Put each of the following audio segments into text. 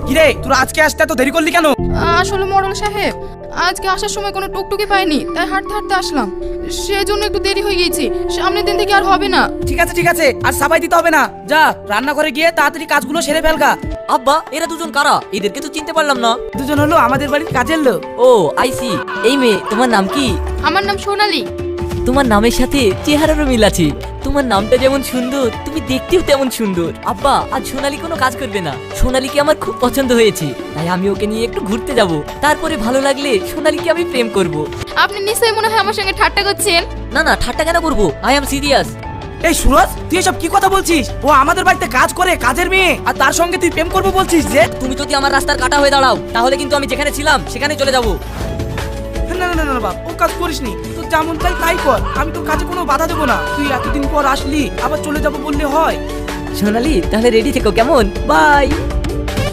কিরে তোরা আজকে আসতে এত দেরি করলি কেন? আসলে মডেল সাহেব, আজকে আসার সময় কোনো টুকটুকি পাইনি, তাই হাঁটতে হাঁটতে আসলাম। সেজন্য একটু দেরি হয়ে গিয়েছে। সামনের দিন থেকে আর হবে না। ঠিক আছে, আর সাবাই দিতে হবে না। যা রান্না করে গিয়ে তাড়াতাড়ি কাজগুলো সেরে ফেলগা। আব্বা, এরা দুজন কারা? এদেরকে তো চিনতে পারলাম না। দুজন হলো আমাদের বাড়ির কাজের লোক। ও আইসি। এই মেয়ে, তোমার নাম কি? আমার নাম সোনালি। তোমার নামের সাথে চেহারারও মিল আছে। তোমার নামটা যেমন সুন্দর, তুমি দেখতেও তেমন সুন্দর। আব্বা, আজ সোনালি কোনো কাজ করবে না। সোনালিকে আমার খুব পছন্দ হয়েছে, তাই আমি ওকে নিয়ে একটু ঘুরতে যাব। তারপরে ভালো লাগলে সোনালিকে আমি প্রেম করব। আপনি নিশ্চয়ই মনে হয় আমার সঙ্গে ঠাট্টা করছেন। না না, ঠাট্টা কেন করবো? I am serious. এই সুরজ, তুই এসব কি কথা বলছিস? ও আমাদের বাড়িতে কাজ করে, কাজের মেয়ে, আর তার সঙ্গে তুই প্রেম করবো বলছিস যে? তুমি যদি আমার রাস্তার কাটা হয়ে দাঁড়াও, তাহলে কিন্তু আমি যেখানে ছিলাম সেখানে চলে যাব। না বাপ, ও কাজ করিসনি। তোর যেমন চাই তাই কর, আমি তোর কাজে কোনো বাধা দেবো না। তুই এতদিন পর আসলি, আবার চলে যাবো বললে হয়? সোনালি, তাহলে রেডি থেকো, কেমন? বাই।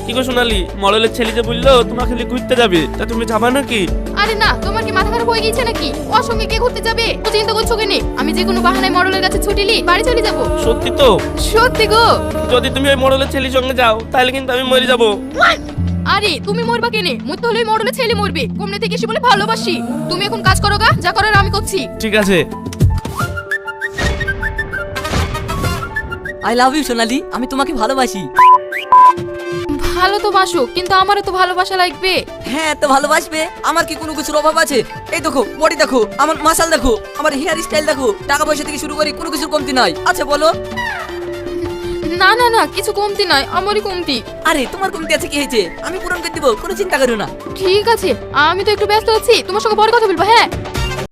কি গো সোনালি, মডেলের ছেলে যে বললো তোমাকে খালি ঘুরতে যাবে, তা তুমি যাবা নাকি? আরে না, তোমার কি মাথা খারাপ হয়ে গিয়েছে নাকি? ওর সঙ্গে কে ঘুরতে যাবে? ও চিন্তা করছো কেন? আমি যে কোনো বাহানায় মডেলের কাছে ছুটিলি বাড়ি চলে যাব। সত্যি তো? সত্যি গো। যদি তুমি ওই মডেলের ছেলের সঙ্গে যাও, তাহলে কিন্তু আমি মরে যাবো। আরে তুমি মরবা কেনে? মরতে হলে মডেলের ছেলে মরবে। কমনে থেকে এসে বলে ভালোবাসি। তুমি এখন কাজ করো গা, যা করার আমি করছি। ঠিক আছে। আই লাভ ইউ সোনালি, আমি তোমাকে ভালোবাসি। ভালো তো বাসো, কিন্তু আমারও তো ভালোবাসা লাগবে। হ্যাঁ, তো ভালোবাসবে। আমার কি কোনো কিছুর অভাব আছে? এই দেখো, বডি দেখো, আমার মাসাল দেখো, আমার হেয়ার স্টাইল দেখো, টাকা পয়সা থেকে শুরু করে কোনো কিছুর কমতি নাই। আচ্ছা বলো। না, কিছু কমতি নাই, আমারই কমতি। আরে তোমার কমতি আছে কি হয়েছে? আমি পূরণ করে দিব, কোনো চিন্তা করো না। ঠিক আছে, আমি তো একটু ব্যস্ত আছি, তোমার সঙ্গে পরে কথা বলবো। হ্যাঁ।